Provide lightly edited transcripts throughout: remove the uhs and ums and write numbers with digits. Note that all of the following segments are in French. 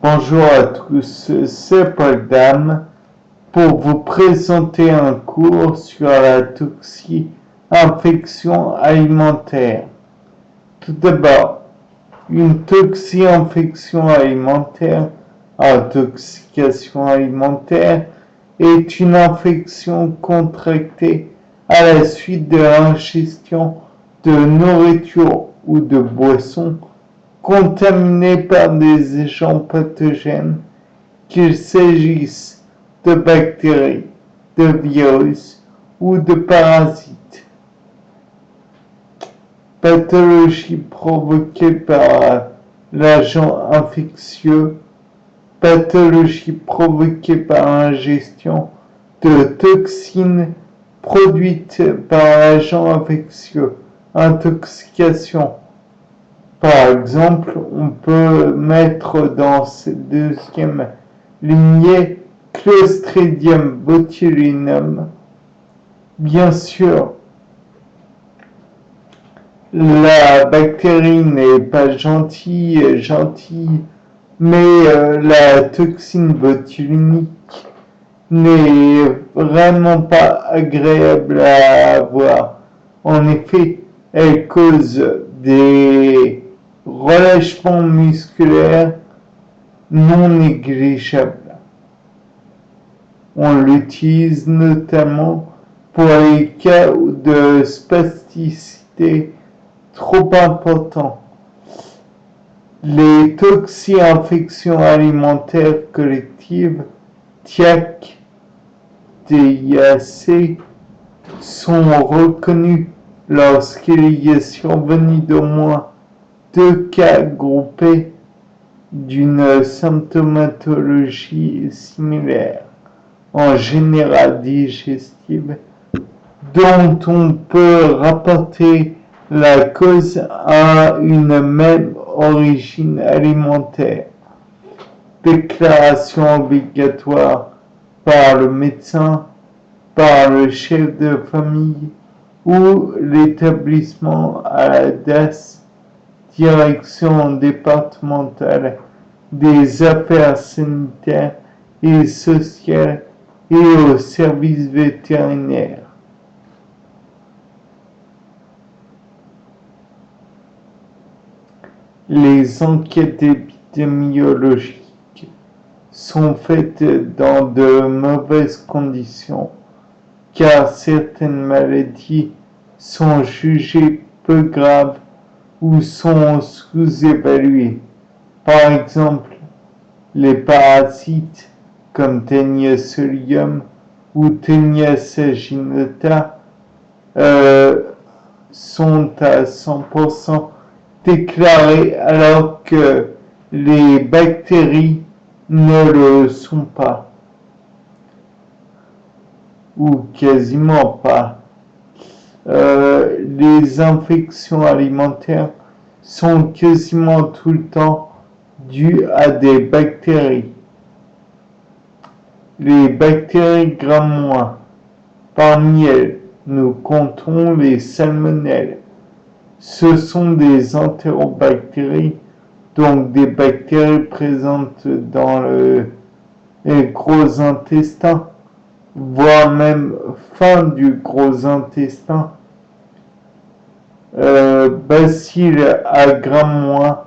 Bonjour à tous, c'est Paul Dame pour vous présenter un cours sur la toxi-infection alimentaire. Tout d'abord, une toxi-infection alimentaire, intoxication alimentaire, est une infection contractée à la suite de l'ingestion de nourriture ou de boissons contaminés par des agents pathogènes, qu'il s'agisse de bactéries, de virus ou de parasites. Pathologie provoquée par l'agent infectieux, pathologie provoquée par l'ingestion de toxines produites par l'agent infectieux, intoxication. Par exemple, on peut mettre dans cette deuxième lignée Clostridium botulinum. Bien sûr, la bactérie n'est pas gentille, mais la toxine botulinique n'est vraiment pas agréable à avoir. En effet, elle cause des relâchements musculaires non négligeables. On l'utilise notamment pour les cas de spasticité trop importants. Les toxi-infections alimentaires collectives, TIAC, TIAC, sont reconnues lorsqu'il y a survenu d'au moins 2 cas groupés d'une symptomatologie similaire, en général digestive, dont on peut rapporter la cause à une même origine alimentaire. Déclaration obligatoire par le médecin, par le chef de famille ou l'établissement à la DAS, Direction départementale des affaires sanitaires et sociales et aux services vétérinaires. Les enquêtes épidémiologiques sont faites dans de mauvaises conditions car certaines maladies sont jugées peu graves ou sont sous-évaluées. Par exemple, les parasites comme Taenia solium ou Taenia saginata sont à 100% déclarés alors que les bactéries ne le sont pas, ou quasiment pas. Les infections alimentaires sont quasiment tout le temps dues à des bactéries. Les bactéries Gram-. Parmi elles, nous comptons les salmonelles. Ce sont des entérobactéries, donc des bactéries présentes dans le gros intestin, voire même fin du gros intestin. Bacilles à Gram-,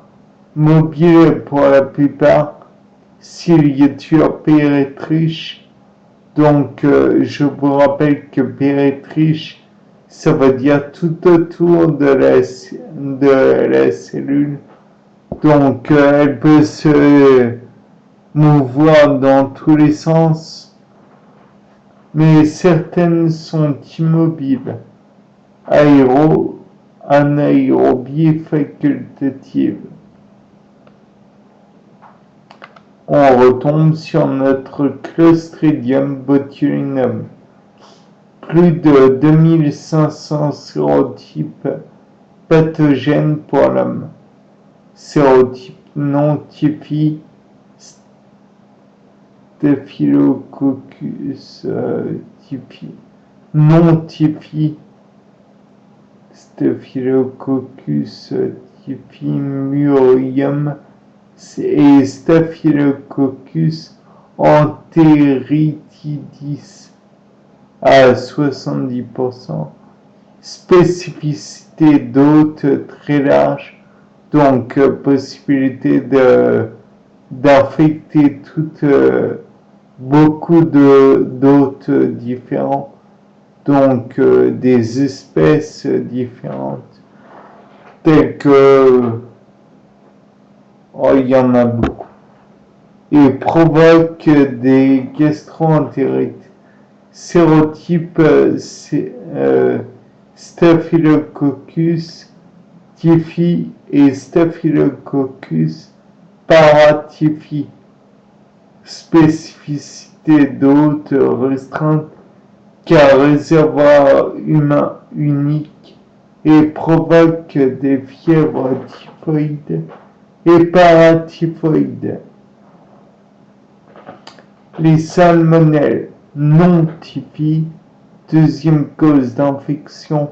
mobiles pour la plupart, Ciliature pérétriche. Donc, je vous rappelle que pérétriche, ça veut dire tout autour de la cellule. Donc, elle peut se mouvoir dans tous les sens, mais certaines sont immobiles, anaérobies facultatives. On retombe sur notre Clostridium botulinum. Plus de 2500 sérotypes pathogènes pour l'homme. Sérotype non typhi, Staphylococcus typhi, non typhi, Staphylococcus typhi, Murium et Staphylococcus enteritidis à 70%. Spécificité d'hôtes très large, donc possibilité d'infecter beaucoup d'hôtes différents, donc des espèces différentes, telles que, oh, il y en a beaucoup, et provoque des gastro-entérites. Sérotype Staphylococcus typhi et Staphylococcus paratyphi. Spécificité d'hôtes restreinte car réservoir humain unique et provoque des fièvres typhoïdes et paratyphoïdes. Les salmonelles non typhi, deuxième cause d'infection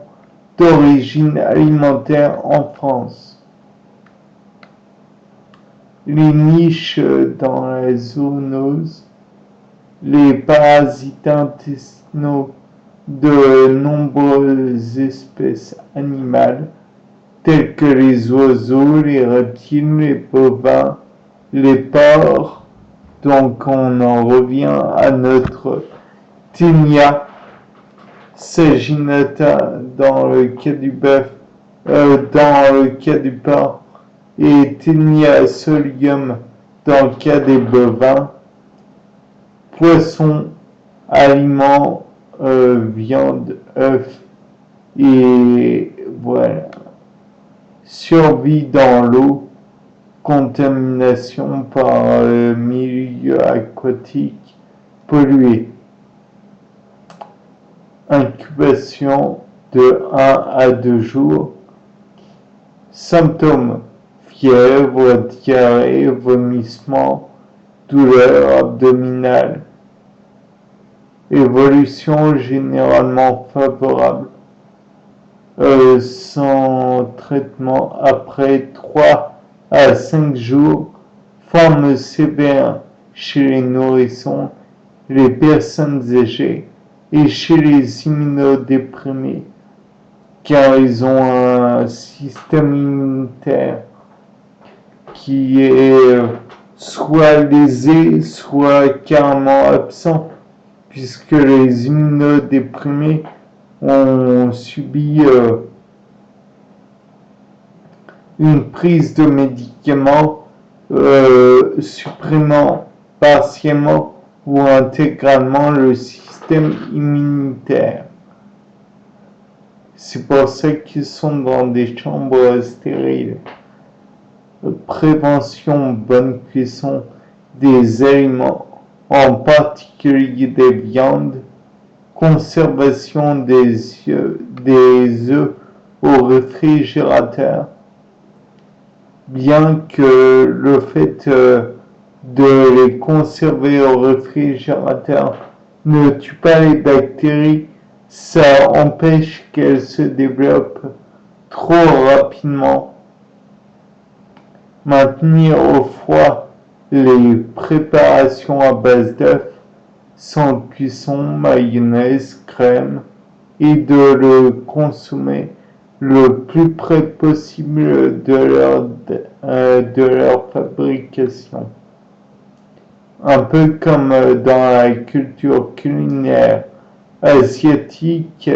d'origine alimentaire en France. Les niches dans la zoonose, les parasites intestinaux de nombreuses espèces animales, telles que les oiseaux, les reptiles, les bovins, les porcs. Donc on en revient à notre Taenia saginata dans le cas du bœuf, dans le cas du porc, et Taenia solium dans le cas des bovins. Poissons, aliments, viande, œufs, et voilà. Survie dans l'eau, contamination par le milieu aquatique pollué. Incubation de 1 à 2 jours. Symptômes: fièvre, diarrhée, vomissement, douleur abdominale. Évolution généralement favorable. Sans traitement après 3 à 5 jours. Forme sévère chez les nourrissons, les personnes âgées et chez les immunodéprimés, car ils ont un système immunitaire qui est soit lésé, soit carrément absent, puisque les immunodéprimés ont subi une prise de médicaments supprimant partiellement ou intégralement le système immunitaire. C'est pour ça qu'ils sont dans des chambres stériles. Prévention, bonne cuisson des aliments, en particulier des viandes. Conservation des œufs au réfrigérateur. Bien que le fait de les conserver au réfrigérateur ne tue pas les bactéries, ça empêche qu'elles se développent trop rapidement. Maintenir au froid les préparations à base d'œufs, sans cuisson, mayonnaise, crème, et de le consommer le plus près possible de leur fabrication. Un peu comme dans la culture culinaire asiatique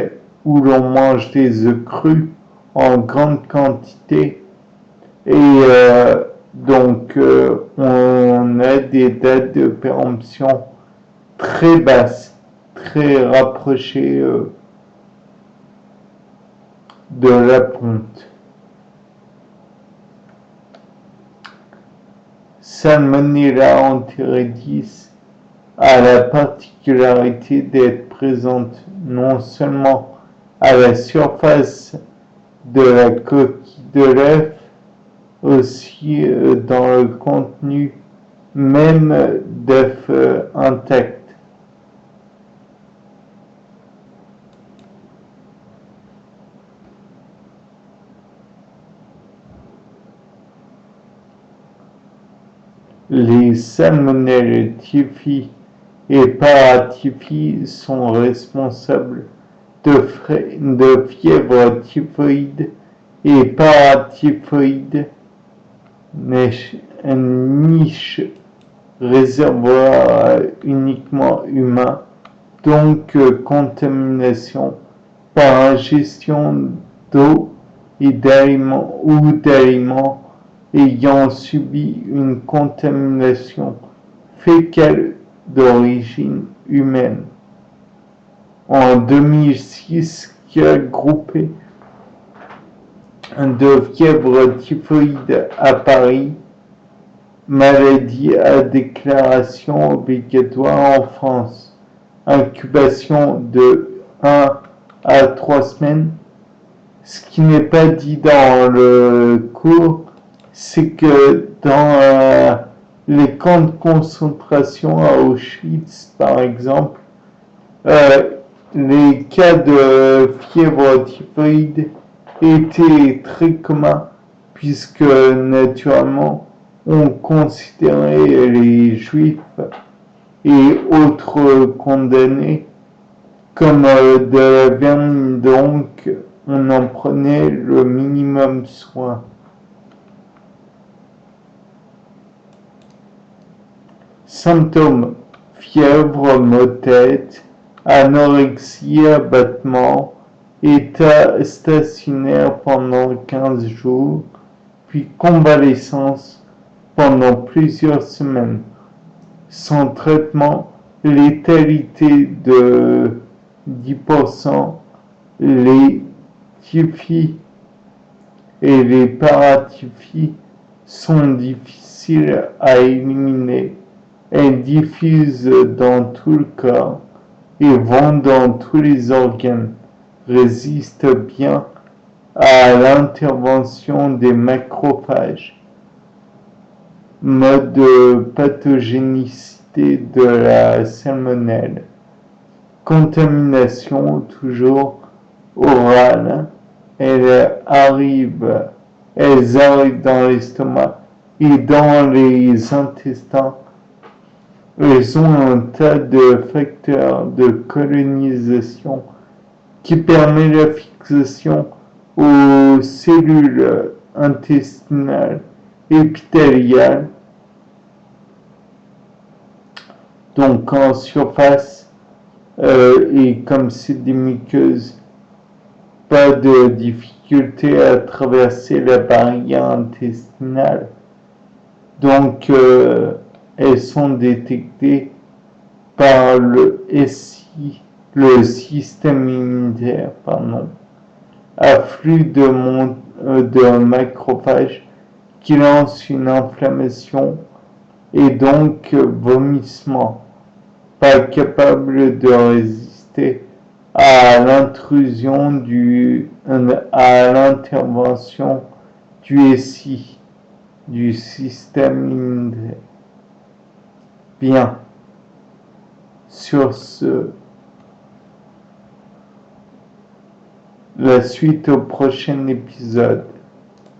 où l'on mange des œufs crus en grande quantité et donc on a des dates de péremption très basses, très rapprochées de la ponte. Salmonella enteritidis a la particularité d'être présente non seulement à la surface de la coquille de l'œuf, aussi dans le contenu même d'œufs intacts. les salmonelles typhi et paratyphi sont responsables de fièvre typhoïde et paratyphoïde, niche réservoir uniquement humain, donc contamination par ingestion d'eau et d'aliments ou d'aliments ayant subi une contamination fécale d'origine humaine. En 2006, qui a groupé de fièvre typhoïde à Paris, maladie à déclaration obligatoire en France, incubation de 1 à 3 semaines. Ce qui n'est pas dit dans le cours, c'est que dans les camps de concentration à Auschwitz, par exemple, les cas de fièvre typhoïde étaient très communs puisque naturellement on considérait les juifs et autres condamnés comme de la vermine, donc on en prenait le minimum soin. Symptômes: fièvre, maux de tête, anorexie, abattement, état stationnaire pendant 15 jours, puis convalescence pendant plusieurs semaines. Sans traitement, létalité de 10%, les typhi et les paratyphi sont difficiles à éliminer. Elles diffusent dans tout le corps et vont dans tous les organes, résistent bien à l'intervention des macrophages. Mode de pathogénicité de la salmonelle. Contamination toujours orale. Elles arrivent dans l'estomac et dans les intestins. Elles ont un tas de facteurs de colonisation qui permet la fixation aux cellules intestinales épithéliales, donc en surface, et comme c'est des muqueuses, pas de difficulté à traverser la barrière intestinale, donc elles sont détectées par le système immunitaire, afflux de macrophages qui lance une inflammation et donc vomissement, pas capable de résister à l'intervention du SI, du système immunitaire. Bien, sur ce, la suite au prochain épisode.